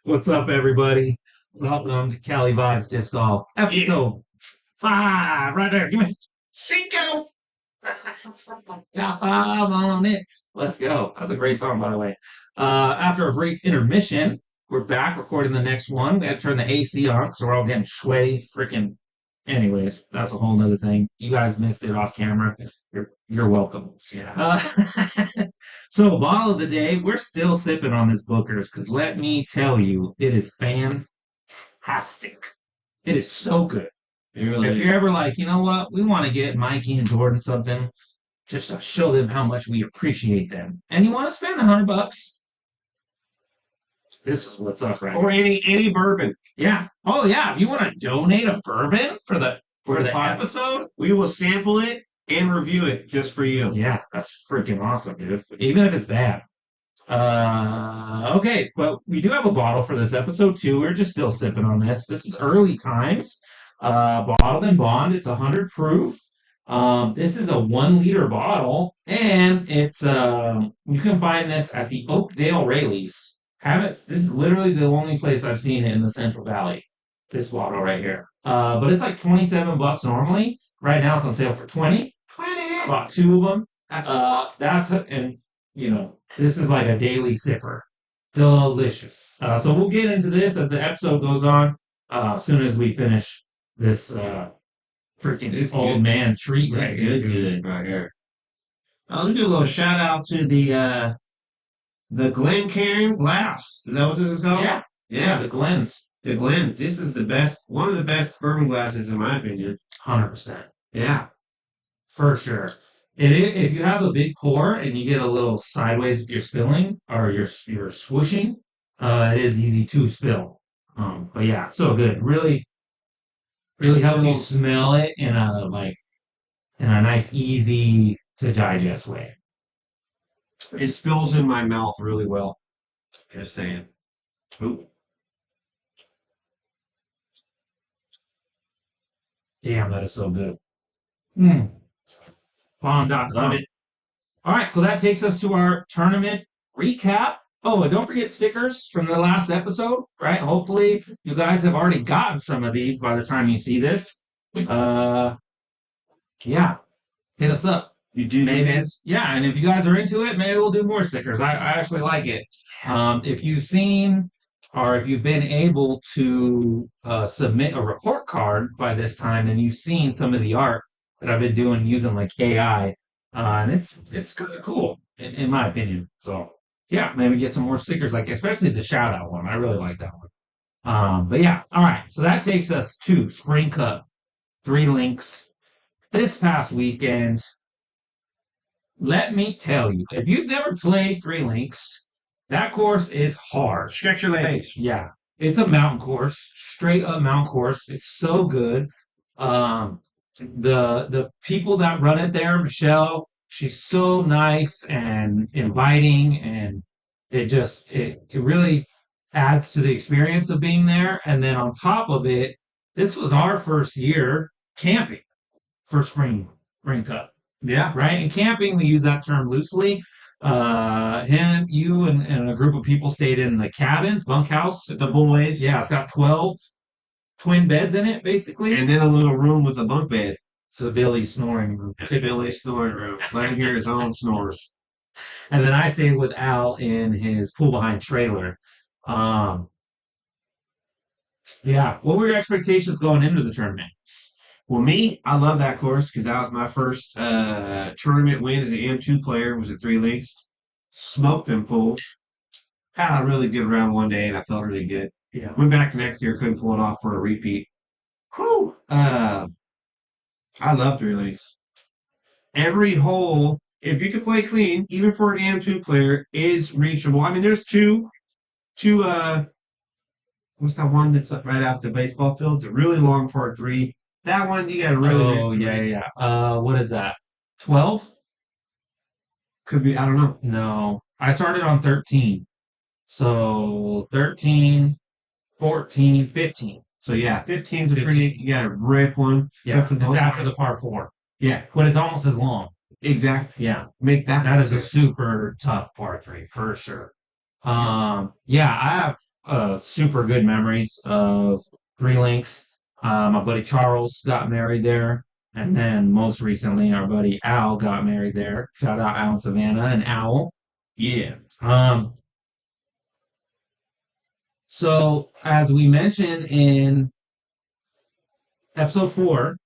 What's up, everybody? Welcome to CaliVibes Disc Golf, episode 5. Right there. Give me Cinco. Got 5 on it. Let's go. That's a great song, by the way. After a brief intermission, we're back recording the next one. We had to turn the AC on because we're all getting sweaty. Freaking. Anyways, that's a whole nother thing. You guys missed it off camera. You're welcome. Yeah. So, bottle of the day, we're still sipping on this Booker's because let me tell you, it is fantastic. It is so good. It really If is. you're ever like, you know what, we want to get Mikey and Jordan something just to show them how much we appreciate them, and you want to spend $100, this is what's up, right? Or any bourbon. Yeah. Oh yeah. If you want to donate a bourbon for the episode, we will sample it and review it just for you. Yeah, that's freaking awesome, dude. Even if it's bad. Okay, but we do have a bottle for this episode too. We're just still sipping on this. This is Early Times, bottled in bond. It's 100 proof. This is a 1 liter bottle, and it's you can find this at the Oakdale Rayleighs. This is literally the only place I've seen it in the Central Valley. This bottle right here. But it's like $27 normally. Right now it's on sale for 20. 20. I bought 2 of them. That's This is like a daily sipper. Delicious. So we'll get into this as the episode goes on. As soon as we finish this freaking old good. Man treat right here. Good right here. I'll do a little shout out to the Glencairn glass. Is that what this is called? Yeah, the Glens. The Glens. This is one of the best bourbon glasses in my opinion. 100%. Yeah. For sure. If you have a big pour and you get a little sideways with your spilling or your swooshing, it is easy to spill. But yeah, so good. Really helps you smell it in a nice, easy to digest way. It spills in my mouth really well. Just saying. Ooh. Damn, that is so good. Bomb.com. Love it. All right, so that takes us to our tournament recap. Oh, and don't forget stickers from the last episode, right? Hopefully you guys have already gotten some of these by the time you see this. Yeah, hit us up. You do maybe. Yeah, and if you guys are into it, maybe we'll do more stickers. I actually like it. If you've seen or if you've been able to submit a report card by this time and you've seen some of the art that I've been doing using like AI, and it's kind of cool in my opinion. So yeah, maybe get some more stickers, like especially the shout out one. I really like that one. But yeah, all right. So that takes us to Spring Cup 3 Links this past weekend. Let me tell you, if you've never played 3 Links, that course is hard. Stretch your legs. Yeah, it's a mountain course, straight up mountain course. It's so good. The people that run it there, Michelle, she's so nice and inviting, and it really adds to the experience of being there. And then on top of it, this was our first year camping for Spring Cup. Yeah. Right? And camping, we use that term loosely. You and a group of people stayed in the cabins, bunkhouse. The boys. Yeah, it's got 12 twin beds in it, basically. And then a little room with a bunk bed. It's a Billy's snoring room. It's a Billy's snoring room. Let him hear his own snores. And then I stayed with Al in his pool behind trailer. Yeah. What were your expectations going into the tournament? Well, me, I love that course because that was my first tournament win as an M2 player. Was at 3 Links. Smoked them fools. Had a really good round one day, and I felt really good. Yeah. Went back the next year, couldn't pull it off for a repeat. Whew. I love 3 Links. Every hole, if you can play clean, even for an M2 player, is reachable. I mean, there's two. What's that one that's right out the baseball field? It's a really long par 3. That one, you got to really... Oh, yeah. What is that? 12? Could be, I don't know. No. I started on 13. So 13, 14, 15. So yeah, 15's a pretty, you got to rip one. Yeah, it's after the par 4. Yeah. But it's almost as long. Exactly. Yeah, Make that. that is a sense. super tough par three for sure. Yeah, I have super good memories of Three Links. My buddy Charles got married there, and then most recently, our buddy Al got married there. Shout out Al and Savannah and Owl. Yeah. Um, so as we mentioned in episode 4,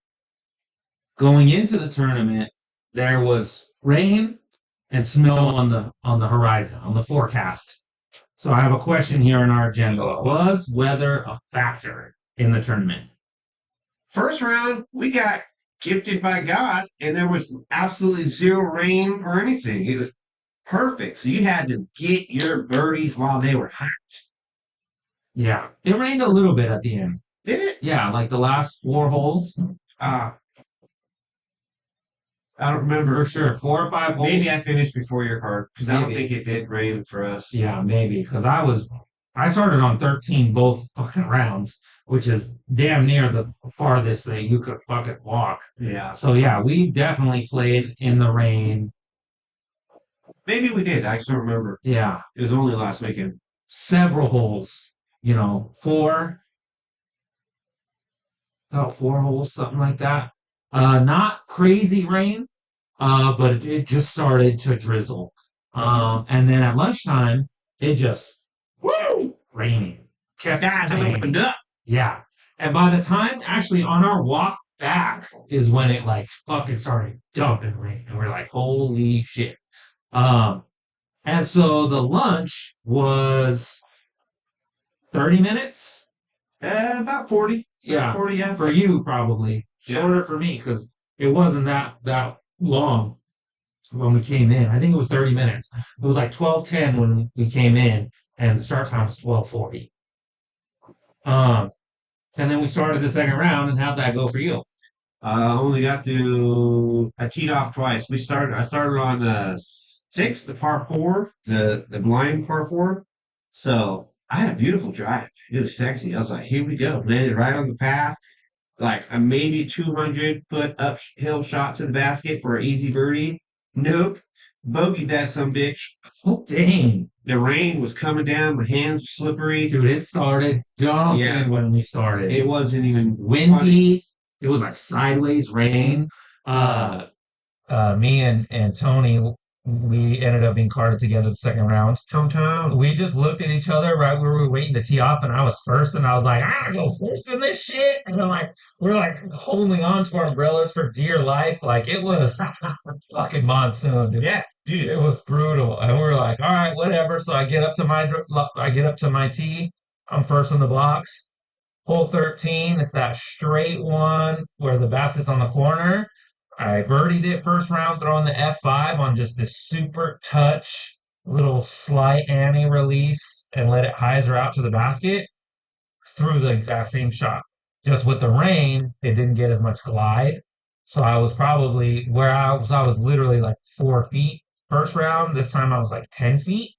going into the tournament, there was rain and snow on the horizon, on the forecast. So I have a question here on our agenda. Was weather a factor in the tournament? First round, we got gifted by God, and there was absolutely zero rain or anything. It was perfect. So you had to get your birdies while they were hot. Yeah, it rained a little bit at the end. Did it? Yeah, like the last 4 holes. I don't remember. For sure, 4 or 5 holes. Maybe I finished before your card because I don't Maybe. think it did rain for us. Yeah, maybe because I started on 13 both fucking rounds, which is damn near the farthest that you could fucking walk. Yeah. So yeah, we definitely played in the rain. Maybe we did. I just don't remember. Yeah, It was only last weekend. several holes. You know, 4 holes, something like that. Not crazy rain, but it just started to drizzle. And then at lunchtime, it just Woo! raining. Kept eyes opened up. Yeah. And by the time actually on our walk back is when it like fucking started dumping rain. And we're like, holy shit. And so the lunch was 30 minutes. About 40. Yeah. 40, yeah. For you, probably. Yeah. Shorter for me because it wasn't that long when we came in. I think it was 30 minutes. It was like 12:10 when we came in, and the start time was 12:40. And then we started the second round, and how'd that go for you? I only got to. I teed off twice. I started on 6, the par 4, the blind par 4. So I had a beautiful drive. It was sexy. I was like, here we go. Landed right on the path. Like a maybe 200-foot uphill shot to the basket for an easy birdie. Nope. Bogeyed that some bitch. Oh, dang. The rain was coming down. My hands were slippery. Dude, it started dumping when we started. It wasn't even windy. funny. It was like sideways rain. Me and Tony, we ended up being carded together the second round. We just looked at each other right where we were waiting to tee off, and I was first, and I was like, I gotta go first in this shit. And we're like holding on to our umbrellas for dear life. Like it was fucking monsoon, dude. Yeah, dude. It was brutal. And we were like, all right, whatever. So I get up to my tee. I'm first in the box. Hole 13, it's that straight one where the basket's on the corner. I birdied it first round, throwing the F5 on just this super touch, little slight Annie release, and let it hyzer out to the basket. Threw the exact same shot. Just with the rain, it didn't get as much glide. So I was probably where I was literally like 4 feet first round. This time I was like 10 feet.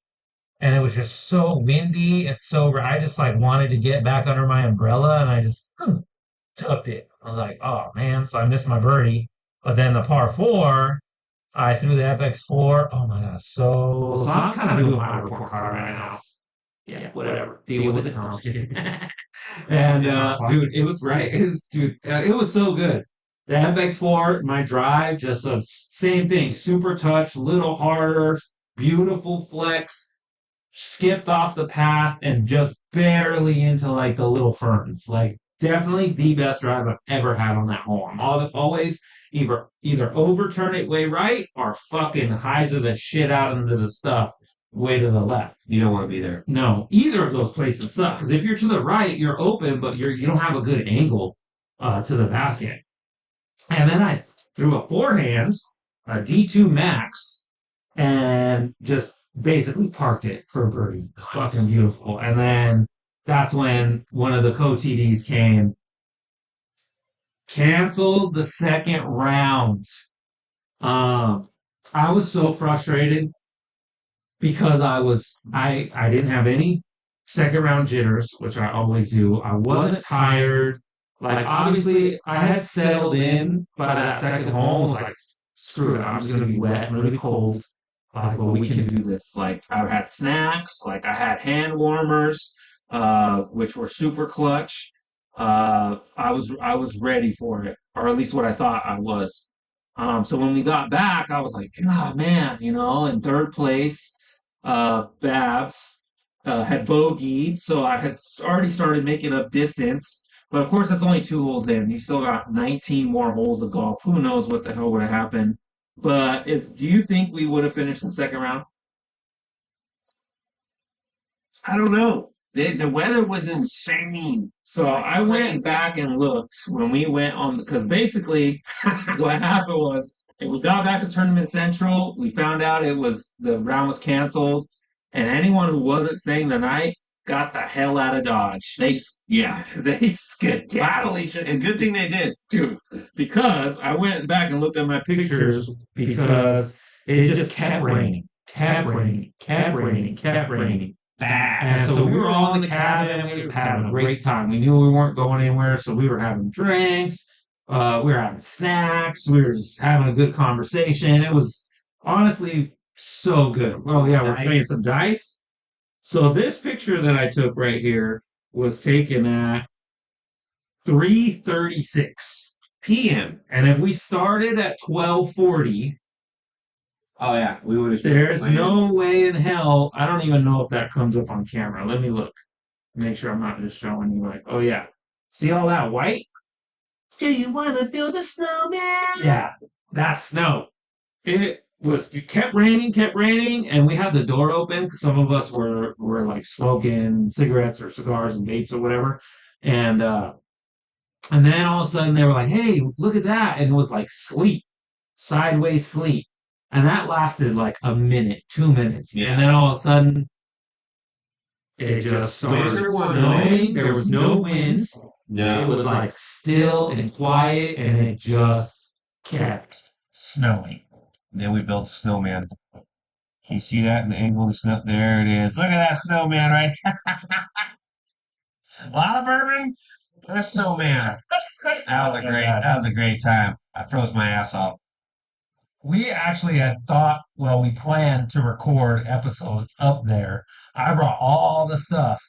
And it was just so windy and so I just like wanted to get back under my umbrella and I just tucked it. I was like, oh man, so I missed my birdie. But then the par 4, I threw the FX4. Oh my god, so I'm kind of doing my report card right now. Yeah, whatever. Deal with it. No, I'm just kidding. And dude, it was right. It was so good. The FX4, my drive, just a same thing. Super touch, little harder, beautiful flex. Skipped off the path and just barely into like the little ferns. Like definitely the best drive I've ever had on that hole. I'm always either overturn it way right or fucking hyzer the shit out into the stuff way to the left. You don't want to be there. No, either of those places suck because if you're to the right, you're open, but you don't have a good angle to the basket. And then I threw a forehand, a D2 max, and just basically parked it for a birdie. Fucking beautiful. And then that's when one of the co-TDs came, canceled the second round. I was so frustrated because I didn't have any second round jitters, which I always do. I wasn't tired. Like obviously I had settled in by that second hole, was like screw it, I'm just gonna be wet and really cold. Like, well, we can do this. Like, I had snacks, like I had hand warmers, which were super clutch. I was ready for it, or at least what I thought I was. So when we got back, I was like, ah, man, in third place, Babs had bogeyed, so I had already started making up distance. But of course, that's only 2 holes in. You still got 19 more holes of golf. Who knows what the hell would have happened? But do you think we would have finished the second round? I don't know. The weather was insane. So I went back and looked when we went on because basically what happened was we got back to Tournament Central. We found out the round was canceled, and anyone who wasn't staying the night got the hell out of Dodge. Yeah. They skedaddled. And good thing they did. Dude, because I went back and looked at my pictures because it just kept raining, kept raining, kept raining, kept raining. And so we were all in the cabin. We were having a great time. We knew we weren't going anywhere, so we were having drinks. We were having snacks. We were just having a good conversation. It was honestly so good. Oh yeah, we're playing some dice. So this picture that I took right here was taken at 3:36 p.m. And if we started at 12:40, oh yeah, we would have. There's no way in hell. I don't even know if that comes up on camera. Let me look. Make sure I'm not just showing you like, oh yeah. See all that white? Do you want to build a snowman? Yeah, that's snow. It kept raining, and we had the door open because some of us were like smoking cigarettes or cigars and vapes or whatever. And then all of a sudden they were like, hey, look at that. And it was like sleet, sideways sleet. And that lasted like a minute, 2 minutes. Yeah. And then all of a sudden, it just started snowing. There was no wind. No. It was like still and quiet, and it just kept snowing. Then we built a snowman. Can you see that in the angle of the snow? There it is. Look at that snowman right there. A lot of bourbon and a snowman. That was a great time. I froze my ass off. We actually had we planned to record episodes up there. I brought all the stuff,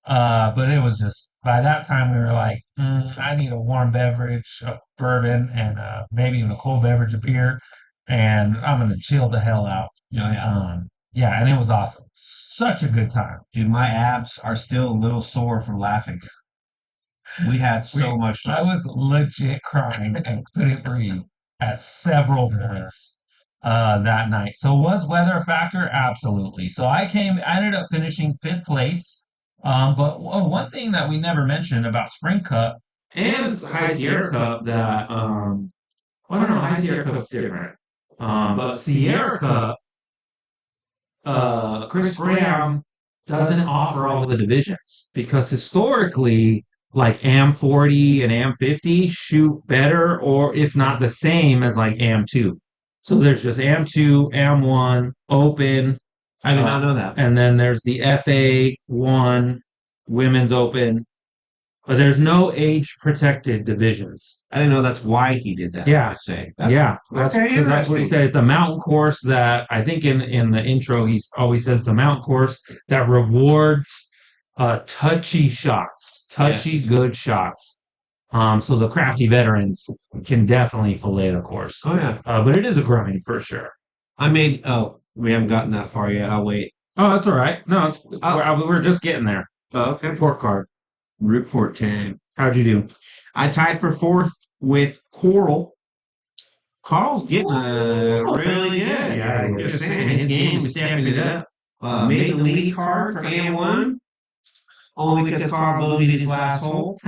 but it was just, by that time we were like, I need a warm beverage, a bourbon, and maybe even a cold beverage of beer, and I'm going to chill the hell out. Yeah, and it was awesome. Such a good time. Dude, my abs are still a little sore from laughing. We had so much fun. I was legit crying and couldn't breathe at several points that night. So was weather a factor? Absolutely. So I ended up finishing 5th place. But one thing that we never mentioned about Spring Cup and High Sierra Cup that I don't know, High Sierra Cup's different. But Sierra Cup, Chris Graham doesn't offer all the divisions because historically, like AM 40 and AM 50 shoot better, or if not the same as like AM 2. So there's just AM 2, AM 1, Open. I did not know that. And then there's the FA 1, Women's Open. But there's no age protected divisions. I didn't know that's why he did that. Yeah. That's what he said. It's a mountain course that I think in the intro he always says it's a mountain course that rewards touchy shots, good shots. So the crafty veterans can definitely fillet the course. Oh yeah. But it is a grind for sure. We haven't gotten that far yet. I'll wait. Oh, that's all right. No, we're just getting there. Oh, okay. Report card. Report time. How'd you do? I tied for 4th with Coral. Carl's getting really good. Yeah, just saying, his game is stepping it up. Made the lead card for AM1. Only because Carl bogeyed his last hole.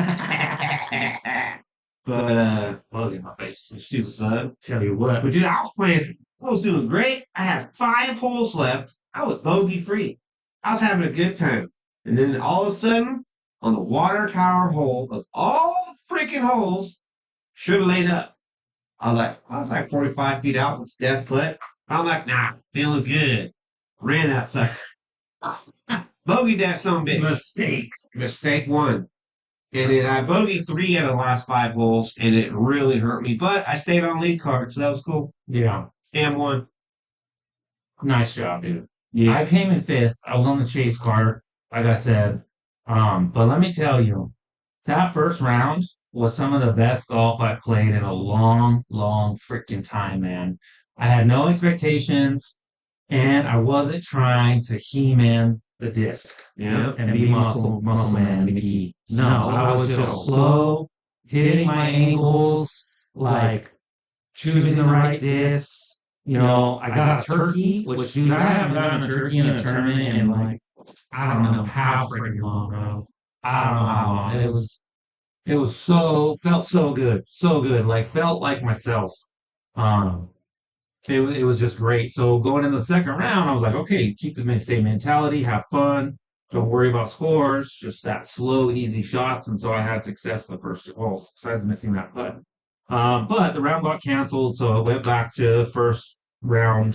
But Bug in my face. stupid son. Tell you what. But dude, I was doing great. I had 5 holes left. I was bogey free. I was having a good time. And then all of a sudden, on the water tower hole of all the freaking holes, should have laid up. I was like 45 feet out with death putt. I'm like, nah, feeling good. Ran that sucker. Bogeyed that some bitch. Mistake. Mistake 1. And then I bogeyed 3 out of the last 5 holes, and it really hurt me. But I stayed on lead card, so that was cool. Yeah. And won. Nice job, dude. Yeah. I came in fifth. I was on the chase card, like I said. But let me tell you, that first round was some of the best golf I've played in a long, long freaking time, man. I had no expectations, and I wasn't trying to he-man the disc Yeah. and be muscle man McGee. No, I was just slow, hitting my angles, like choosing the right discs. You know, I got a turkey, which, dude, I haven't gotten a turkey in a tournament in like, I don't know how freaking long, bro. I don't know how long. It was felt so good, like felt like myself. Um, it was just great. So going in the second round, I was like, okay, keep the same mentality, have fun, don't worry about scores, just that slow, easy shots. And so I had success the first two holes, besides missing that putt. But the round got canceled, so I went back to first round,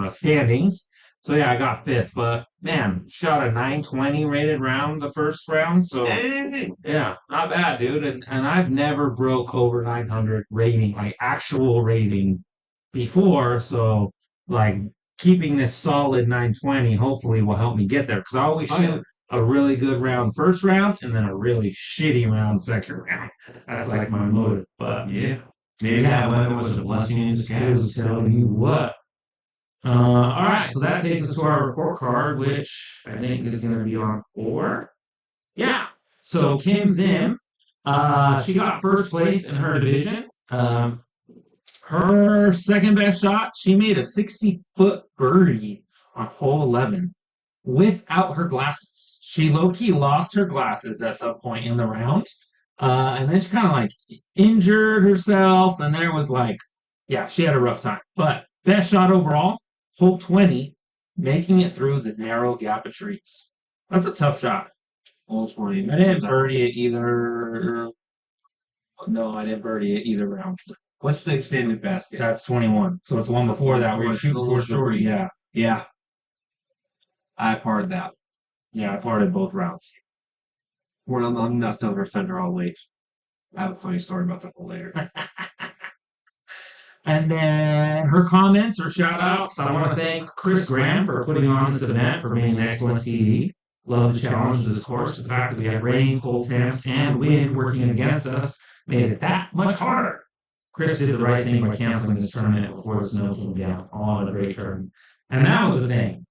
standings. So yeah, I got fifth, but man, shot a 920 rated round the first round. So yeah, not bad, dude. And I've never broke over 900 rating, like actual rating before. So like keeping this solid 920 hopefully will help me get there because I always shoot a really good round first round and then a really shitty round second round. That's like my motive. But Yeah. Maybe that weather was a blessing in disguise. tell you what. All right, so that takes us to our report card, which I think is going to be on 4. Yeah. So Kim Zim, she got first place in her division. Her second best shot, she made a 60-foot birdie on hole 11 without her glasses. She low-key lost her glasses at some point in the round. And then she kind of like injured herself, and there was like, yeah, she had a rough time. But best shot overall, hole 20, making it through the narrow gap of trees. That's a tough shot. Hole 20. I didn't birdie it either. No, I didn't birdie it either round. What's the extended basket? That's 21. So it's one before that where you shoot before shorty. Yeah. Yeah. I parred that. Yeah, I parted both rounds. Well, I'm not still her fender. I'll wait. I have a funny story about that later. And then her comments or shout outs. I want to thank Chris Graham for putting on this event, for being an excellent TD. Love the challenge of this course. The fact that we had rain, cold temps, and wind working against us made it that much harder. Chris did the right thing by canceling this tournament before the snow came down. All in a great tournament. And that was the thing.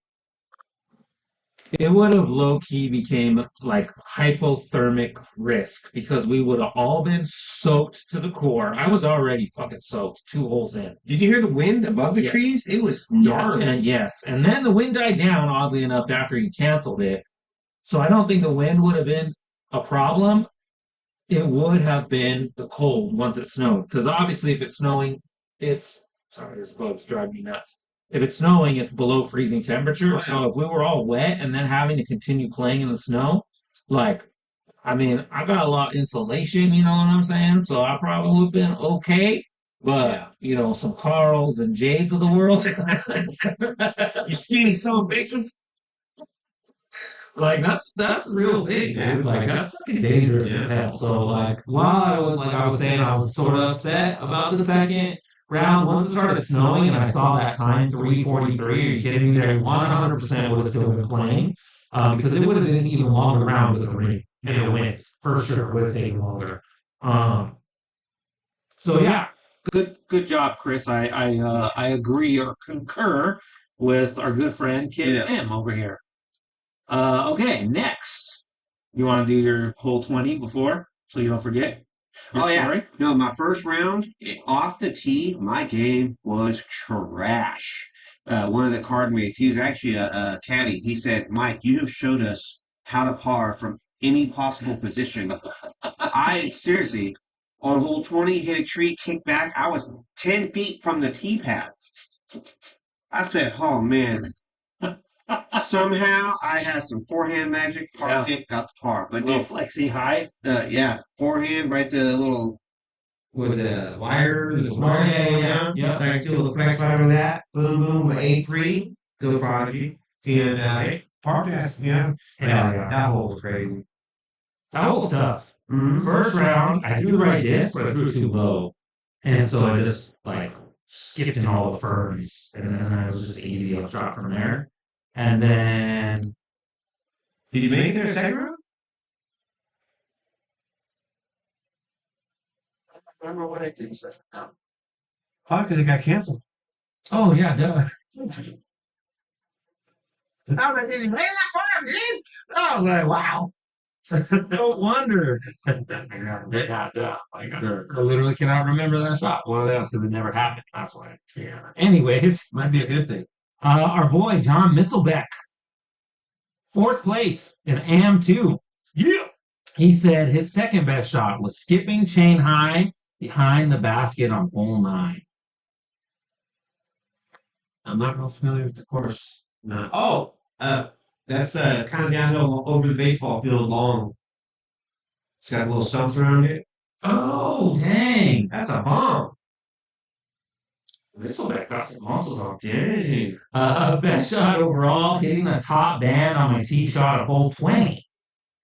It would have low key became like hypothermic risk because we would have all been soaked to the core. I was already fucking soaked 2 holes in. Did you hear the wind above the trees? It was gnarly. And then the wind died down, oddly enough, after you canceled it. So I don't think the wind would have been a problem. It would have been the cold once it snowed. Because obviously, if it's snowing, sorry, this bug's driving me nuts. If it's snowing, it's below freezing temperature. So if we were all wet and then having to continue playing in the snow, like, I mean, I got a lot of insulation, you know what I'm saying? So I probably would have been okay. But, some Carls and Jades of the world. You skinny son of bitches. Like that's the real thing, dude. Like that's fucking dangerous as hell. So like while I was saying I was sort of upset about the second round, once it started snowing and I saw that time 3:43, are you kidding me? There 100% would have still been playing. Because it would have been an even longer round with the rain and the wind. For sure would have taken longer. So yeah, good job, Chris. I agree or concur with our good friend Kid Sam over here. Okay, next. You want to do your hole 20 before, so you don't forget? Story? No, my first round, off the tee, my game was trash. One of the card mates, he was actually a caddy. He said, Mike, you have showed us how to par from any possible position. I, seriously, on hole 20, hit a tree, kicked back. I was 10 feet from the tee pad. I said, oh, man. Somehow I had some forehand magic, parked it, got the par. But little flexi high. Forehand, right the little was it wire? There's a wire going down. Yeah. So I can steal the cracks right over that. Boom, boom, A3. Go Prodigy. And parked that, that hole was crazy. That was tough. Mhm. First round, I threw the right disc, but I threw it too low. And so I just like skipped in all the ferns. And then it was just easy upshot from there. And then Did you make it to the second round? I remember what I did. Probably because it got canceled. Oh yeah, duh. I was like, man, that part, dude. I was like, wow. No wonder. I literally cannot remember that shot. Well, that's because it never happened. That's why. Yeah. Anyways, Might be a good thing. our boy John Misselbeck, 4th place in AM2. Yeah. He said his second best shot was skipping chain high behind the basket on hole 9. I'm not real familiar with the course. No. Oh, that's kind of down over the baseball field long. It's got little stumps around it. Oh, dang. That's a bomb. Whistleback got some muscles on. Dang. Best shot overall, hitting the top band on my tee shot at hole 20.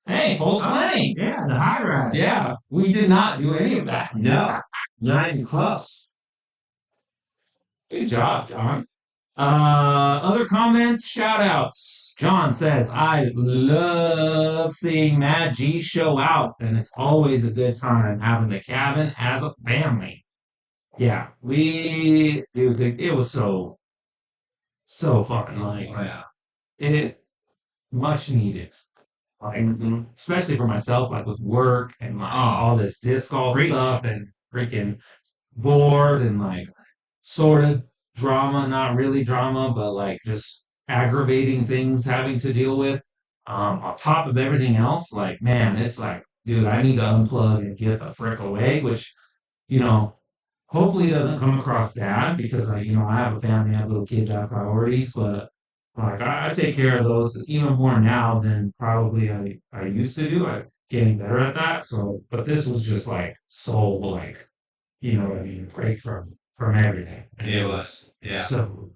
Hey, hole 20. Yeah, the high rise. Yeah, we did not do any of that. No, not even close. Good job, John. Other comments, shout outs. John says, I love seeing Mad G show out, and it's always a good time having the cabin as a family. Yeah, dude, it was so fun. Like, Oh, yeah. it much needed. Like, especially for myself, like with work and like all this disc golf Great. stuff and freaking bored and like sort of drama, not really drama, but like just aggravating things having to deal with. On top of everything else, like, man, it's like, dude, I need to unplug and get the frick away, which, you know, hopefully it doesn't come across bad because I have a family, I have little kids, I have priorities, but like I take care of those even more now than probably I used to do. I'm getting better at that. So, but this was just like so like, you know what I mean, break from everything. And It was, yeah. So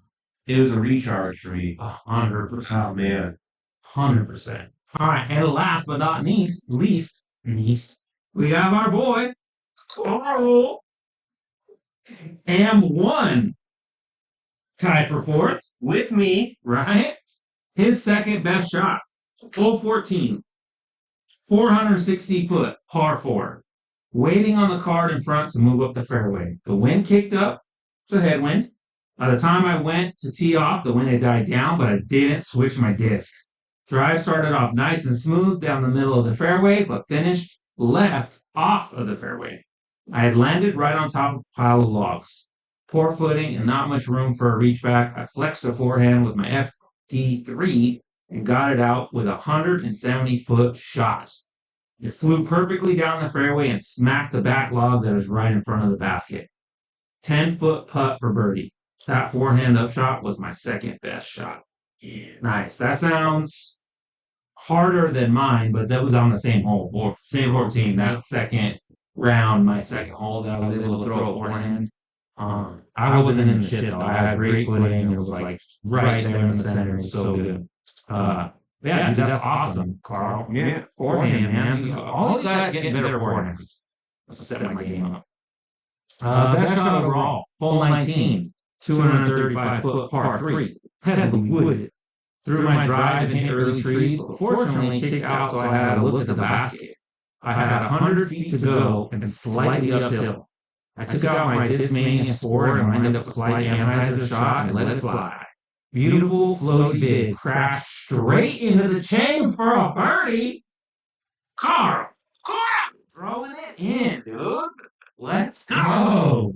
It was a recharge for me. 100%. Oh, man. 100%. All right, and last but not least, we have our boy Carl. AM1 tied for 4th with me, right? His second best shot, hole 14, 460 foot, par 4. Waiting on the card in front to move up the fairway. The wind kicked up, it's a headwind. By the time I went to tee off, the wind had died down, but I didn't switch my disc. Drive started off nice and smooth down the middle of the fairway, but finished left off of the fairway. I had landed right on top of a pile of logs. Poor footing and not much room for a reach back. I flexed the forehand with my FD3 and got it out with a 170-foot shot. It flew perfectly down the fairway and smacked the back log that was right in front of the basket. 10-foot putt for birdie. That forehand upshot was my second best shot. Nice. That sounds harder than mine, but that was on the same hole. Or same 14. That second round, my second hole that I was able to throw a forehand. I wasn't in the shit though. I had great footing. It was like right there in the center. It was so good. Yeah, dude, that's awesome, Carl. Yeah. Forehand, man. All you guys are getting better forehands. Let's set my game up. Best shot overall, hole 19, 235-foot par 3. Heavily wooded. Threw my drive and hit early trees, but fortunately kicked out so I had a look at the basket. I had 100 feet to go and slightly uphill. I took out my Discmania Sport and lined up a slight analyzer shot and let it fly. Beautiful floaty bid crashed straight into the chains for a birdie. Carl, throwing it in, dude. Let's go.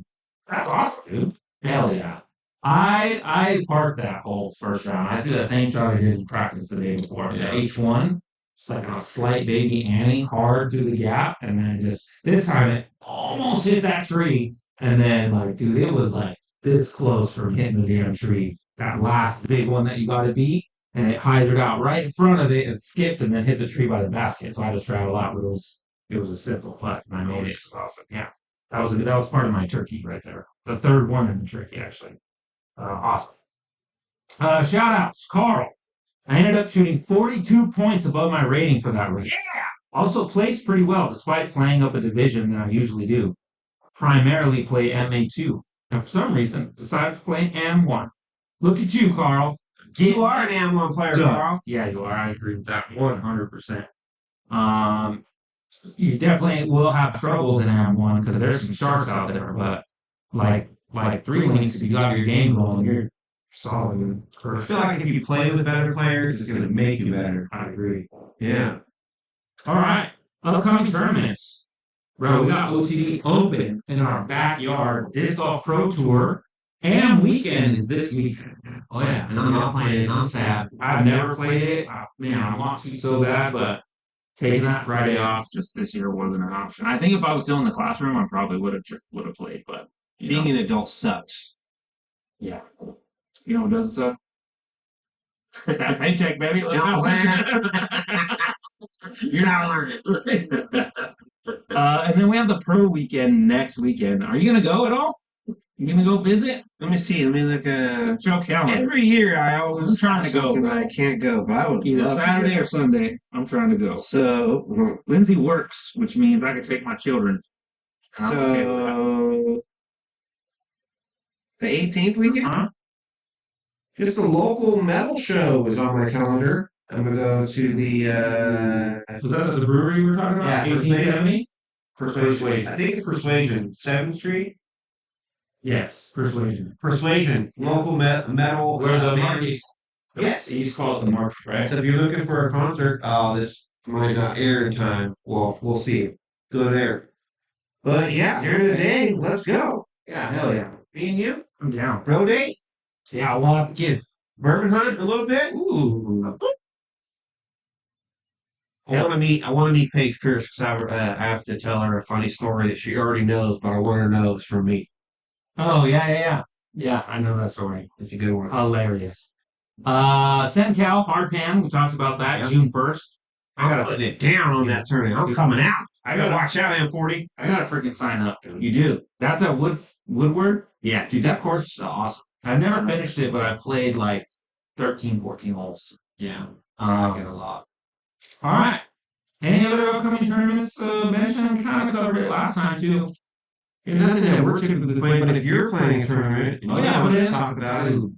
That's awesome, dude. Hell yeah. I parked that whole first round. I threw that same shot I did in practice the day before. The H1, just like a slight baby Annie, hard through the gap, and then just this time it almost hit that tree. And then, like, dude, it was like this close from hitting the damn tree. That last big one that you got to beat, and it hyzered out right in front of it and skipped and then hit the tree by the basket. So I just traveled out, but it was a simple putt, and I made it. It was awesome. Yeah, that was part of my turkey right there. The third one in the turkey, actually. Awesome. Shout outs, Carl. I ended up shooting 42 points above my rating for that race. Yeah! Also plays pretty well, despite playing up a division that I usually do. Primarily play MA2. And for some reason, decided to play AM1. Look at you, Carl. You are an AM1 player, Done. Carl. Yeah, you are. I agree with that 100%. You definitely will have struggles in AM1 because there's some sharks out there, but like 3 links, if you got your game going, you're solid. I feel like if you play with better players, it's going to make you better. I agree. Yeah. All right, upcoming tournaments. Bro, we got OTD Open in our backyard, Disc Golf Pro Tour, and weekend is this weekend. Oh, yeah. And I'm not playing it. I'm sad. I've never played it. Man, I want to so bad, but taking that Friday off just this year wasn't an option. I think if I was still in the classroom, I probably would have played, but Being an adult sucks. yeah. You know what doesn't suck? That paycheck, baby. Let's No, go. You're not learning. And then we have the pro weekend next weekend. Are you gonna go at all? You gonna go visit? Let me see. Let me look at. Show calendar. Every year I always I'm trying to go, something bro. I can't go, but I would Either love to Saturday go. or Sunday. I'm trying to go. So, Lindsay works, which means I can take my children. I'm okay with that. so the 18th weekend. Huh? Just the local metal show is on my calendar. I'm gonna go to the Was that at the brewery we were talking about? Yeah, 1870? Persuasion. I think it's Persuasion, 7th Street. Yes, Persuasion. Persuasion, local metal. Where the bands. market. Yes. They used to call it the market, right? So if you're looking for a concert, this might not air in time. Well, we'll see. Go there. But yeah, during the day, let's go. Yeah, hell yeah. Me and you, I'm down. pro date, Yeah, we'll have kids. bourbon hunt a little bit. Ooh. I want to meet Paige Pierce because I have to tell her a funny story that she already knows, but I want her to know it's from me. Oh, yeah. Yeah, I know that story. It's a good one. Hilarious. Cal Hard Pan, we talked about that Yeah. June 1st. I'm putting it down on that tournament. I'm coming out. I gotta gotta watch out, M40. I gotta freaking sign up, dude. You do. That's at Woodward. Yeah, dude, that course is awesome. I've never finished it, but I played like 13, 14 holes. Yeah, I like it a lot. All right. Any other upcoming tournaments mentioned? Kind of covered it last time too. And nothing that we're typically playing, but if you're playing a tournament, and Oh you yeah, want put it to in. talk about it. Dude,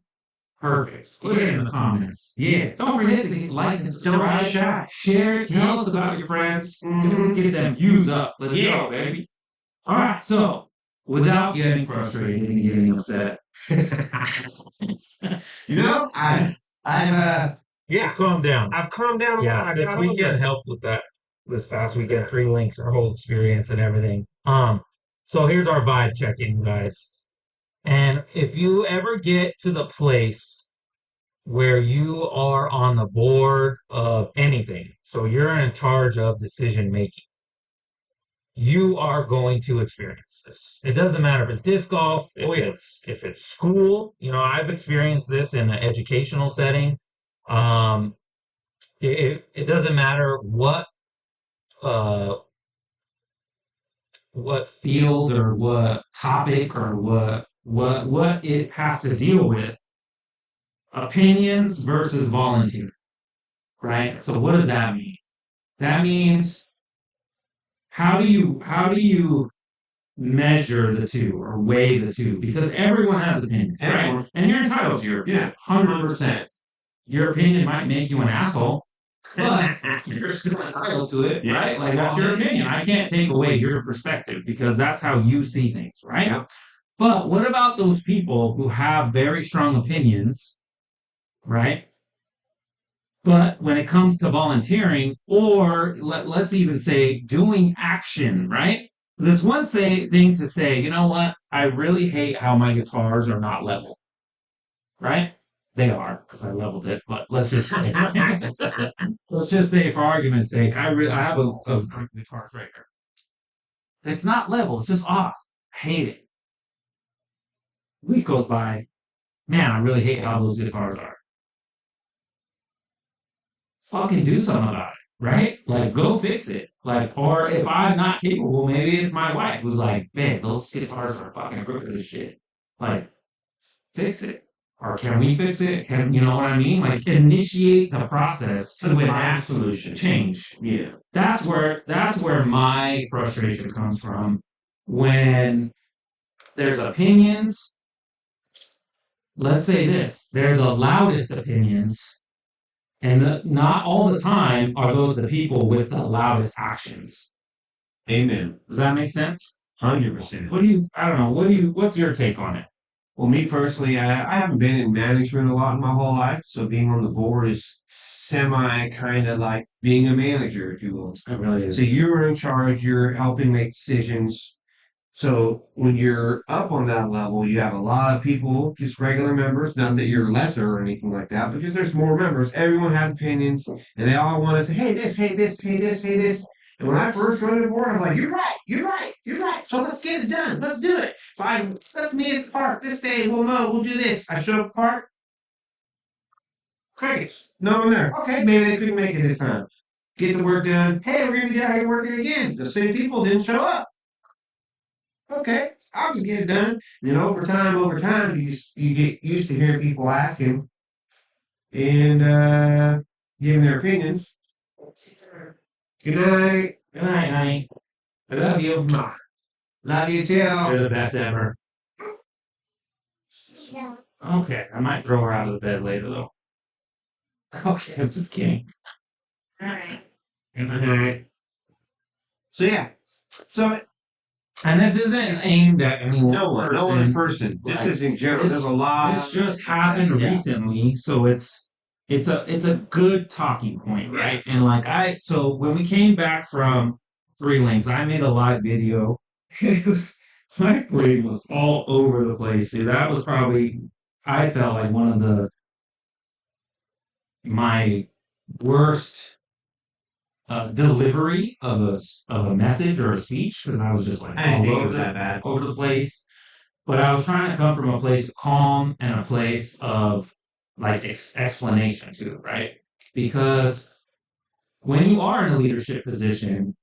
perfect. Put it in the comments. Yeah. Don't forget to like and subscribe. Don't be shy. Share it. Tell us about your friends. Let's get them views up. Let's Yeah. go, baby. All right. So, without getting frustrated and getting upset, You know, yeah, calm down. I've calmed down a lot. Yeah, I this got over weekend it. helped with that. This past weekend, 3 links, our whole experience and everything. So here's our vibe check-in, guys. And if you ever get to the place where you are on the board of anything, so you're in charge of decision making, you are going to experience this. It doesn't matter if it's disc golf, if it's school. You know, I've experienced this in an educational setting. It doesn't matter what field or what topic or what it has to deal with. Opinions versus volunteer, right? So what does that mean? That means how do you measure the two or weigh the two? Because everyone has opinions, right? Everyone. And you're entitled to your Yeah, 100%. Your opinion might make you an asshole, but you're still entitled to it, Yeah. right? Like that's your opinion. I can't take away your perspective because that's how you see things, right? Yeah. But what about those people who have very strong opinions, right? But when it comes to volunteering, or let's even say doing action, right? There's one thing to say, you know what? I really hate how my guitars are not level, right? They are because I leveled it, but let's just say, let's just say for argument's sake, I have a guitar right here. It's not level; it's just off. I hate it. Week goes by, man. I really hate how those guitars are. Fucking do something about it, right? Like, go fix it. Like, or if I'm not capable, maybe it's my wife who's like, babe, those guitars are fucking crooked as shit. Like, fix it. Or can we fix it? You know what I mean? Like initiate the process to enact solution. change. Yeah. That's where my frustration comes from when there's opinions. Let's say this, they're the loudest opinions, and not all the time are those the people with the loudest actions. Amen. Does that make sense? 100%. I don't know, what's your take on it? Well, me personally, I haven't been in management a lot in my whole life, so being on the board is semi kind of like being a manager, if you will. It really So is. you're in charge, you're helping make decisions. So when you're up on that level, you have a lot of people, just regular members, not that you're lesser or anything like that, but just there's more members. Everyone has opinions, and they all want to say, hey, this, hey, this, hey, this, hey, this. And when I first joined the board, I'm like, you're right, you're right, you're right. So let's get it done. Let's do it. So let's meet at the park this day. We'll mow. We'll do this. I show up at the park. Crickets. No one there. Okay, maybe they couldn't make it this time. Get the work done. Hey, we're gonna be out here working again. The same people didn't show up. Okay, I'll just get it done. Then over time, you get used to hearing people asking and giving their opinions. Good night. Good night, honey. I love you. Love you too. You're the best ever. Okay, I might throw her out of the bed later though. Okay, I'm just kidding. Alright. Good night. So yeah. So And this isn't aimed at any no one person. This is in general. There's a lot. This just happened Yeah. recently, so it's a good talking point, right? And so when we came back from Three Links, I made a live video. It was my brain was all over the place. See, that was probably I felt like one of my worst delivery of a message or a speech because I was just like I didn't all think it over was that bad. over the place. But I was trying to come from a place of calm and a place of like explanation too, right? Because when you are in a leadership position,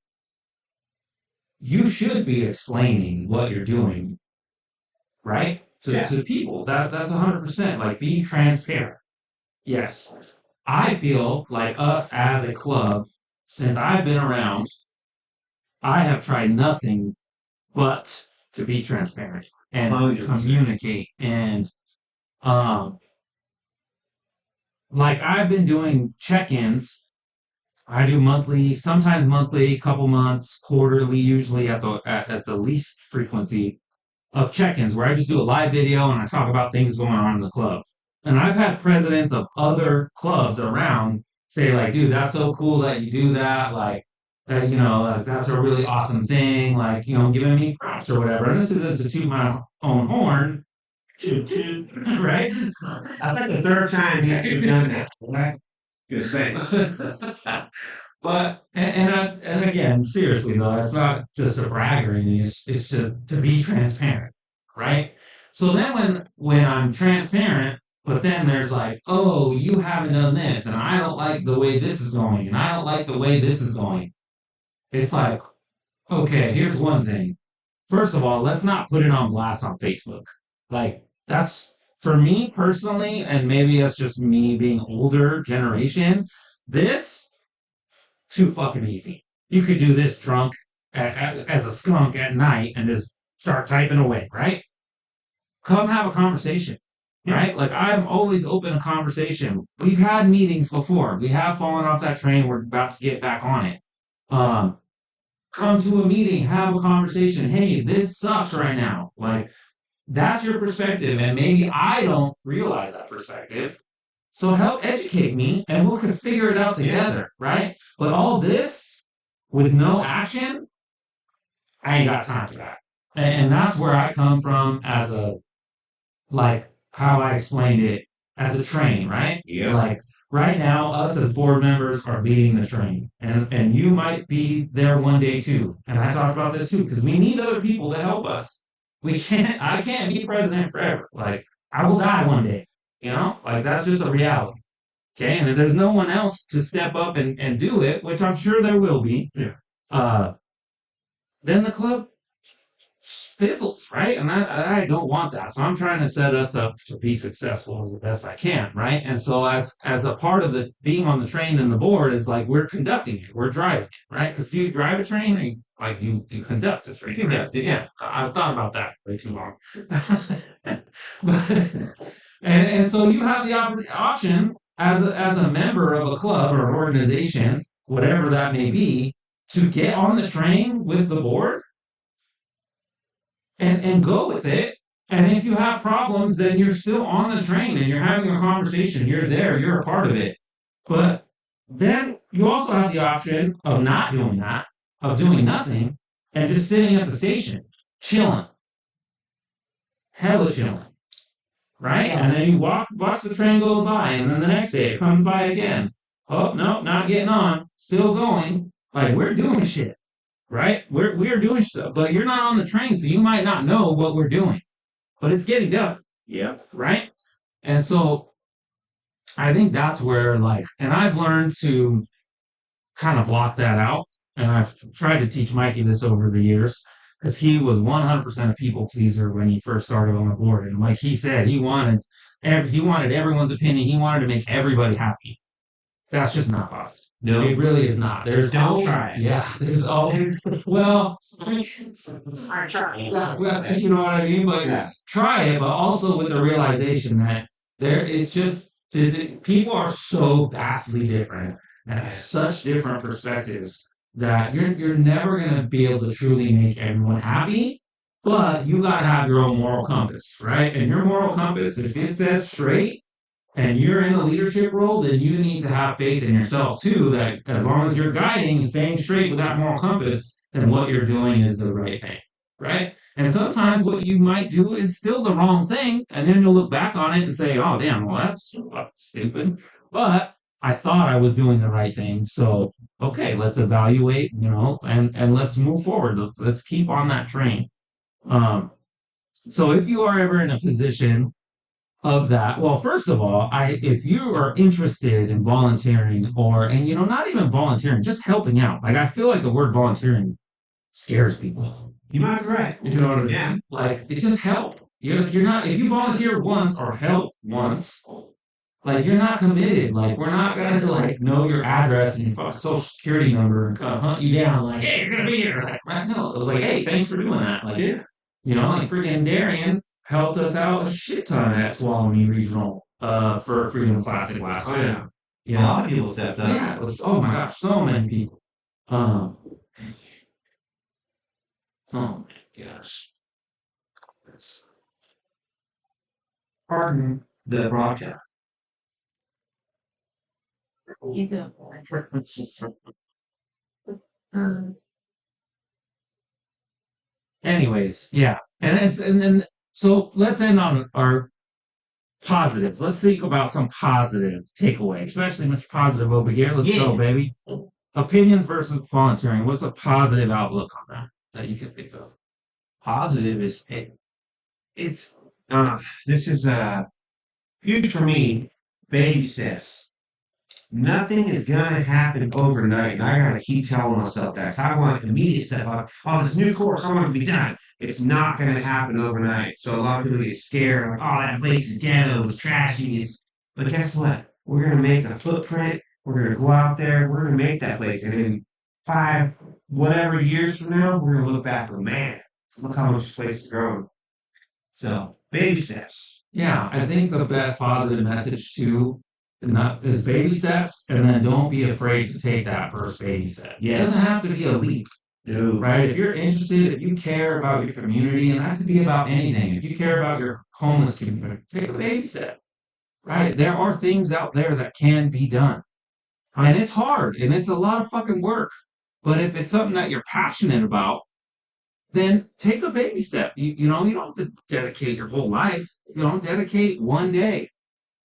you should be explaining what you're doing, right? Yeah. To people. That's 100%. Like be transparent. Yes. I feel like us as a club, since I've been around, I have tried nothing but to be transparent and 100%. communicate and um like I've been doing check-ins. I do monthly, sometimes monthly, couple months, quarterly, usually at the least frequency of check-ins where I just do a live video and I talk about things going on in the club. And I've had presidents of other clubs around say like, dude, that's so cool that you do that. Like, that's a really awesome thing. Like, giving me props or whatever. And this isn't to toot my own horn, right? That's like the third time you've done that. Right? Just saying. But and again, seriously though, it's not just a brag or anything. It's to be transparent, right? So then when I'm transparent, but then there's like, oh, you haven't done this, and I don't like the way this is going, and I don't like the way this is going. It's like, okay, here's one thing. First of all, let's not put it on blast on Facebook. Like that's for me personally, and maybe that's just me being older generation. This too fucking easy. You could do this drunk as a skunk at night and just start typing away, right? Come have a conversation, right? Like I'm always open to conversation. We've had meetings before. We have fallen off that train. We're about to get back on it. Come to a meeting, have a conversation. Hey, this sucks right now. Like that's your perspective, and maybe I don't realize that perspective. So help educate me, and we can figure it out together, right? But all this with no action, I ain't got time for that. And that's where I come from as like how I explained it as a train, right? Yeah. Like right now, us as board members are leading the train, and you might be there one day too. And I talked about this too because we need other people to help us. I can't be president forever. Like I will die one day. Like that's just a reality. Okay, and if there's no one else to step up and do it, which I'm sure there will be, Yeah. then the club fizzles, right? And I don't want that. So I'm trying to set us up to be successful as the best I can, right? And so as a part of the being on the train and the board is like we're conducting it, we're driving it, right? Because you drive a train, and like you conduct a train, right? Conduct it, yeah. I've thought about that way too long. But, and so you have the option as a member of a club or an organization, whatever that may be, to get on the train with the board and go with it. And if you have problems, then you're still on the train and you're having a conversation. You're there, you're a part of it. But then you also have the option of not doing that, of doing nothing, and just sitting at the station, chilling, hella chilling, right? And then you watch the train go by, and then the next day it comes by again. Oh no, not getting on, still going. Like we're doing shit, right? We're doing stuff, but you're not on the train, so you might not know what we're doing, but it's getting done, Yep. right? And so I think that's where and I've learned to kind of block that out, and I've tried to teach Mikey this over the years because he was 100% a people pleaser when he first started on the board, and like he said, he wanted everyone's opinion, he wanted to make everybody happy. That's just not possible. No. It really is not. There's Don't try it. Yeah, there's always, well, I try. you know what I mean? But Yeah. try it, but also with the realization that it's just people are so vastly different and have such different perspectives that you're never gonna be able to truly make everyone happy. But you gotta have your own moral compass, right? And your moral compass, if it says straight, and you're in a leadership role, then you need to have faith in yourself too, that as long as you're guiding and staying straight with that moral compass, then what you're doing is the right thing, right? And sometimes what you might do is still the wrong thing, and then you'll look back on it and say, oh, damn, well, that's stupid. But I thought I was doing the right thing. So, okay, let's evaluate, and let's move forward. Let's keep on that train. So if you are ever in a position of that, well, first of all, if you are interested in volunteering and not even volunteering, just helping out. Like I feel like the word volunteering scares people. You might be right. You know what I mean? Yeah. Like it just help. You're not if you volunteer once or help once, like you're not committed. Like we're not gonna know your address and your fucking social security number and come hunt you down. Like hey, you're gonna be here. Like right? No, it was like hey, thanks for doing that. Like Yeah. like freaking Darian helped us out a shit ton at Tuolumne Regional for Freedom Classic last year. A lot of people stepped up. Yeah, it was, oh my gosh, so many people. Oh my gosh. Pardon the broadcast. Anyways, yeah. And then so let's end on our positives. Let's think about some positive takeaway, especially Mr. Positive over here. Let's go, baby. Opinions versus volunteering. What's a positive outlook on that you can think of? Positive is this is huge for me. Baby steps. Nothing is gonna happen overnight, and I gotta keep telling myself that. 'Cause I want immediate stuff. Oh, this new course, I want it to be done. It's not gonna happen overnight. So a lot of people get scared, like, oh, that place is ghetto, it's trashy. But guess what? We're gonna make a footprint. We're gonna go out there. We're gonna make that place, and in 5 whatever years from now, we're gonna look back and man, look how much this place has grown. So baby steps. Yeah, I think the best positive message too is baby steps, and then don't be afraid to take that first baby step. It doesn't have to be a leap. No. Right? If you're interested, if you care about your community, and that could be about anything, if you care about your homeless community, take a baby step. Right? There are things out there that can be done. And it's hard, and it's a lot of fucking work. But if it's something that you're passionate about, then take a baby step. You don't have to dedicate your whole life. Dedicate one day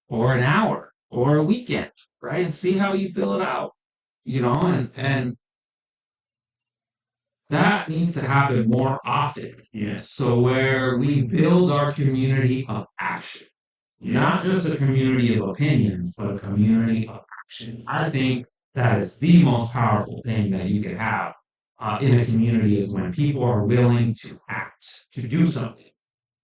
or an hour or a weekend, right? And see how you fill it out. And that needs to happen more often. Yes. So where we build our community of action, not just a community of opinions, but a community of action. I think that is the most powerful thing that you can have in a community is when people are willing to act, to do something.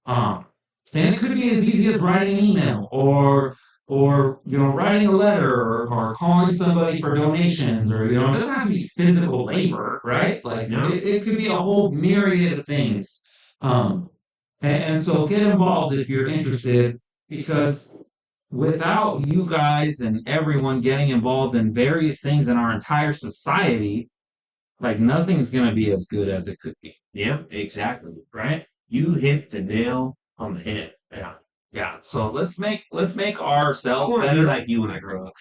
And it could be as easy as writing an email or writing a letter or calling somebody for donations or it doesn't have to be physical labor, right? Like No. it could be a whole myriad of things. And so get involved if you're interested because without you guys and everyone getting involved in various things in our entire society, like nothing's gonna be as good as it could be, Yeah, exactly. right? You hit the nail on the head. Yeah. Yeah. So let's make I ourselves want to be better. like you when I grow up.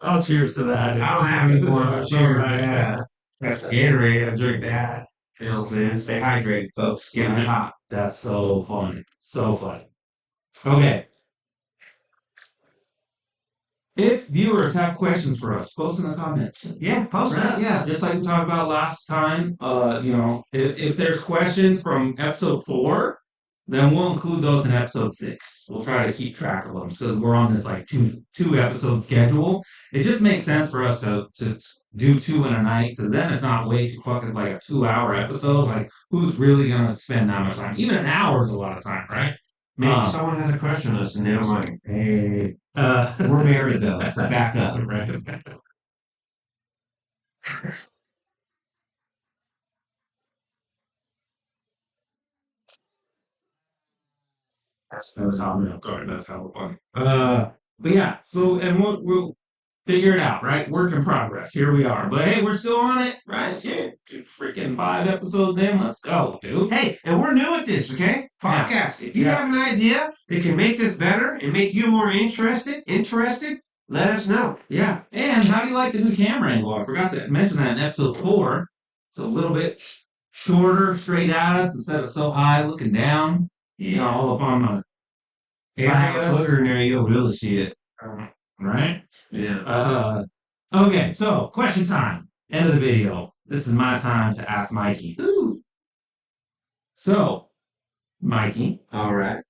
Oh, cheers to that. I don't have any more. All Cheers. right. Yeah. That's Gatorade. I drink that. You know what I'm saying? Stay hydrated, folks. Get Right. hot. That's so funny. So funny. Okay. If viewers have questions for us, post in the comments. Yeah, post Right? that. Yeah, just like we talked about last time. If there's questions from episode 4, then we'll include those in episode 6. We'll try to keep track of them because we're on this like two episode schedule. It just makes sense for us to do 2 in a night because then it's not way too fucking like a 2-hour episode. Like who's really gonna spend that much time? Even an hour is a lot of time, right? Maybe someone has a crush on us and they don't mind. Hey, We're married though, so back up. Right. That's no comment. Sorry, that's how funny. But yeah, so and we'll figure it out, right? Work in progress. Here we are. But hey, we're still on it, right? Yeah, freaking 5 episodes in. Let's go, dude. Hey, and we're new at this, okay? Podcast. If you Yeah. have an idea that can make this better and make you more interested, let us know. Yeah. And how do you like the new camera angle? I forgot to mention that in episode 4. It's a little bit shorter, straight at us instead of so high looking down. Yeah. All up on the If I have a areas. booger in there, you'll really see it. Right? Yeah. Okay, so question time. End of the video. This is my time to ask Mikey. Ooh. So, Mikey, All right.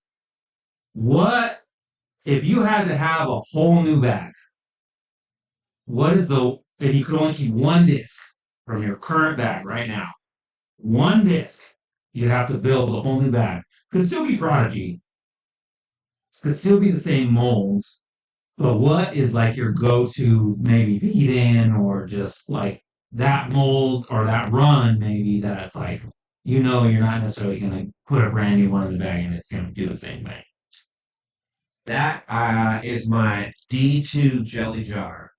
what if you had to have a whole new bag? And you could only keep one disc from your current bag right now? One disc. You'd have to build a whole new bag. Could still be Prodigy. Could still be the same molds. But what is like your go-to maybe beat in or just like that mold or that run maybe that's like you're not necessarily gonna put a brand new one in the bag and it's gonna do the same thing. That is my D2 jelly jar.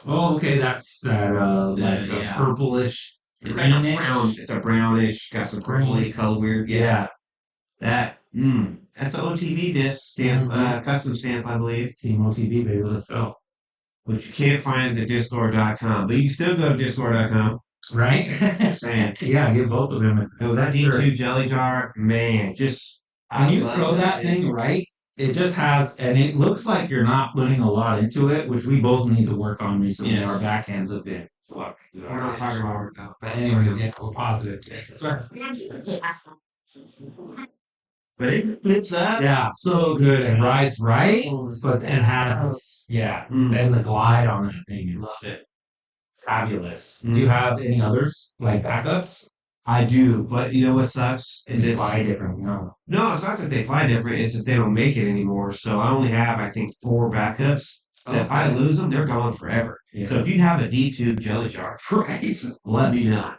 Oh, okay, that's that like a yeah. purplish It's like a greenish. brown. It's a brownish, got some purpley color weird. Yeah. Yeah. That's an OTB disc stamp, custom stamp, I believe. Team OTB, baby, let's go. Which you can't find at discord.com, but you can still go to discord.com. Right? Saying, Yeah, get both of them. no, that D2 jelly jar, man, just When you love throw that disc. thing right, it just has, and it looks like you're not putting a lot into it, which we both need to work on recently. Yes. Our backhands have been fuck. We're not talking about workout. But anyways, yeah, we're positive. But it flips up. Yeah, so good. It rides right, but then has and the glide on that thing is Love it. fabulous. Do you have any others like backups? I do, but you know what sucks? Is They it's fly different. No. No, it's not that they fly different. It's just they don't make it anymore. So I only have, I think, 4 backups. So if I lose them, they're gone forever. Yeah. So if you have a D2 jelly jar, Right. let me know.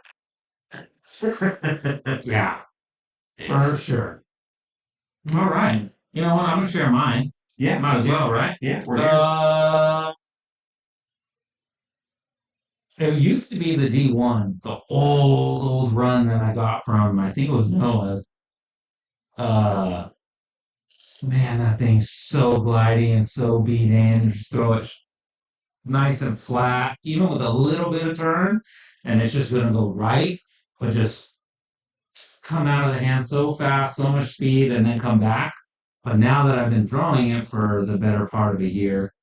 Yeah, for sure. All right. You know what? I'm gonna share mine. Yeah, Might as well, right? Yeah, we're here. It used to be the D1, the old run that I got from, I think it was Noah. Man, that thing's so glidey and so beat in. Just throw it nice and flat, even with a little bit of turn, and it's just gonna go right, but just come out of the hand so fast, so much speed, and then come back. But now that I've been throwing it for the better part of a year,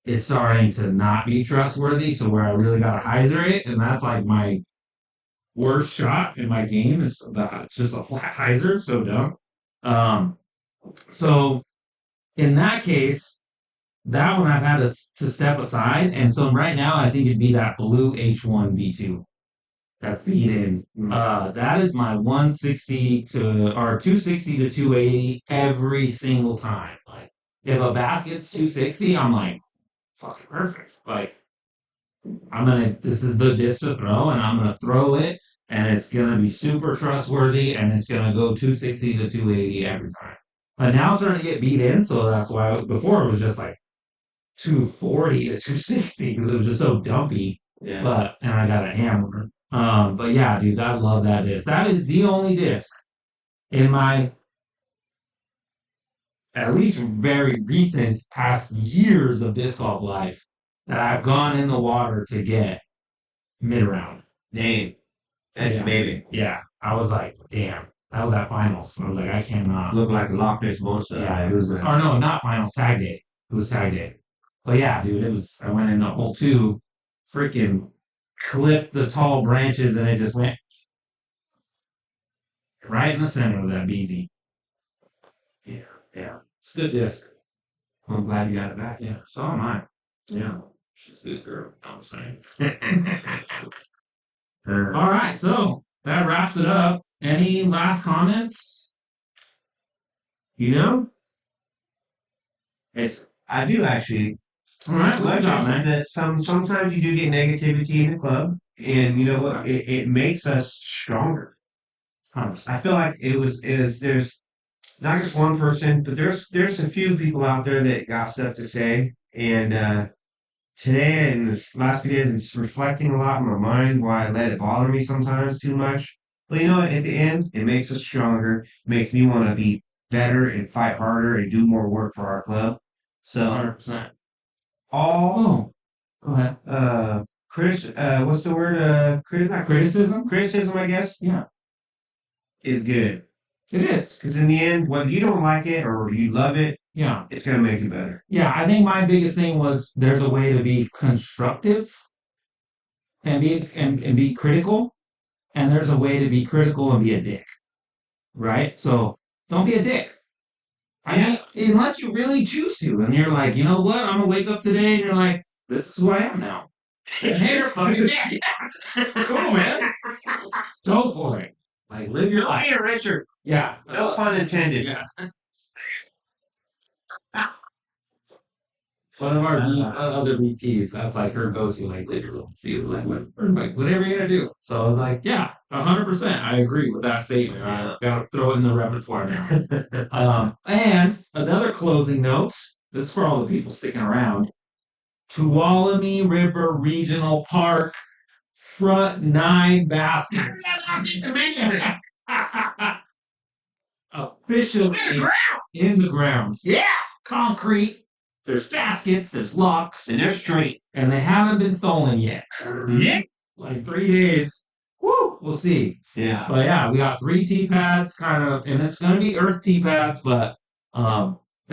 it's starting to not be trustworthy. So where I really gotta hyzer it, and that's like my worst shot in my game is it's just a flat hyzer, so dumb. So in that case, that one I've had to step aside, and so right now I think it'd be that blue H1 V2 that's beat in. That is my 160 to or 260 to 280 every single time. Like if a basket's 260, I'm like fucking perfect. Like this is the disc to throw, and I'm gonna throw it, and it's gonna be super trustworthy, and it's gonna go 260 to 280 every time. But now it's starting to get beat in, so that's why before it was just like 240 to 260 because it was just so dumpy. Yeah. And I got a hammer. But yeah, dude, I love that disc. That is the only disc in my at least very recent past years of disc golf life that I've gone in the water to get mid round. Dang. That's Yeah. baby. Yeah. I was like, damn. That was at finals. I was like, I cannot. Look like a Loch Ness monster. Yeah, it was. Or no, not finals. Tag day. It was tag day. But yeah, dude, it was. I went in the hole two, freaking clipped the tall branches, and it just went right in the center of that BZ. Yeah, yeah. It's a good disc. I'm glad you got it back. Yeah, so am I. Yeah. She's a good girl. I'm saying. Uh, All right, so that wraps it up. Any last comments? you know, I do actually. All right, As what you much got, as man? that sometimes you do get negativity in the club, and you know what? It makes us stronger. I feel like there's not just one person, but there's a few people out there that got stuff to say. And today and this last few days, I'm just reflecting a lot in my mind why I let it bother me sometimes too much. But you know what? At the end, it makes us stronger. It makes me want to be better and fight harder and do more work for our club. So 100%. all Go ahead. what's the word? Not Criticism? criticism, I guess, Yeah, is good. it is. Because in the end, whether you don't like it or you love it, Yeah. it's gonna make you better. Yeah, I think my biggest thing was there's a way to be constructive and be critical, and there's a way to be critical and be a dick. Right? So don't be a dick. I Yeah. mean, unless you really choose to, and you're like, you know what, I'm gonna wake up today, and you're like, this is who I am now. Hey, You're a fucking dick. cool, man. Go for it. Like, live your Don't life. be a Richard. Yeah. No pun intended. Yeah. One of our other VPs, that's like her go-to, like, live your life, see, like, whatever you're gonna do. So I was like, yeah, 100%. I agree with that statement. I gotta throw it in the repertoire now. And another closing note. This is for all the people sticking around. Tuolumne River Regional Park front 9 baskets. to mention that. Officially in the ground. Yeah. Concrete. There's baskets. There's locks. And they're straight. And they haven't been stolen yet. Yeah. Like 3 days. Woo! We'll see. Yeah. But yeah, we got 3 tee pads, kind of, and it's gonna be earth tee pads, but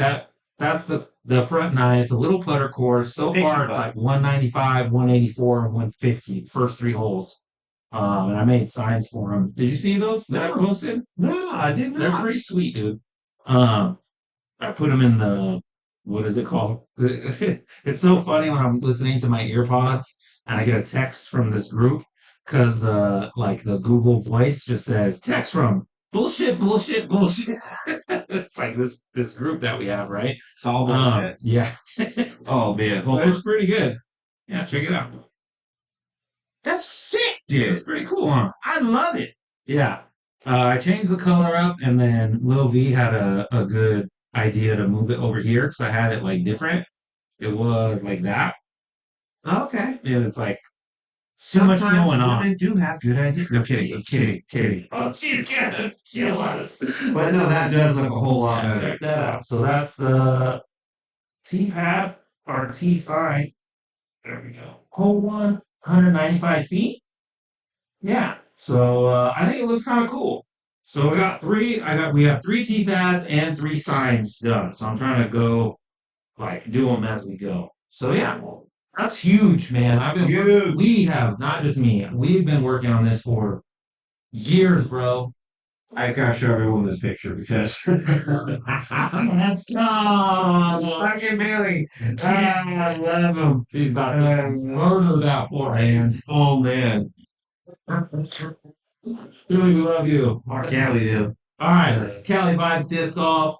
that's the front 9. It's a little putter course. So far, it's like 195, 184, and 150. First 3 holes. And I made signs for them. Did you see those that I posted? No, I didn't know. They're pretty sweet, dude. I put them in the what is it called? It's so funny when I'm listening to my earpods and I get a text from this group because like the Google Voice just says text from bullshit. It's like this group that we have, right? It's all bullshit. Yeah. Oh man, hold It's on. pretty good. Yeah, check it out. That's sick, dude. It's pretty cool, huh? I love it. Yeah. I changed the color up, and then Lil V had a good idea to move it over here because I had it like different. It was like that, Okay. and it's like so much Sometimes going on. women do have good ideas. No kidding. I'm kidding. Oh, she's gonna kill us. But no, that does look a whole lot Yeah, better. check that out. So that's the T pad or T sign. There we go. Hole 195 feet. Yeah. So I think it looks kind of cool. So we got 3. We have 3 T pads and 3 signs done. So I'm trying to go like do them as we go. So yeah, that's huge, man. Huge. We have not just me. We've been working on this for years, bro. I gotta show everyone this picture because Let's go. fucking Billy. I love him. He's about to murder that poor hand. Oh man. Billy, we love you. Yeah, we do. All right, this is CaliVibes Disc Golf.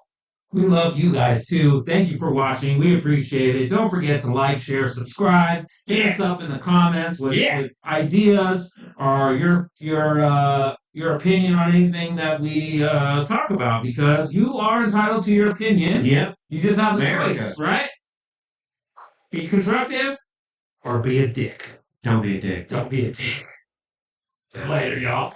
We love you guys too. Thank you for watching. We appreciate it. Don't forget to like, share, subscribe. Hit us up in the comments with ideas or your opinion on anything that we talk about, because you are entitled to your opinion. Yep. You just have the America. choice, right? Be constructive or be a dick. Don't be a dick. Don't be a dick. Later, y'all.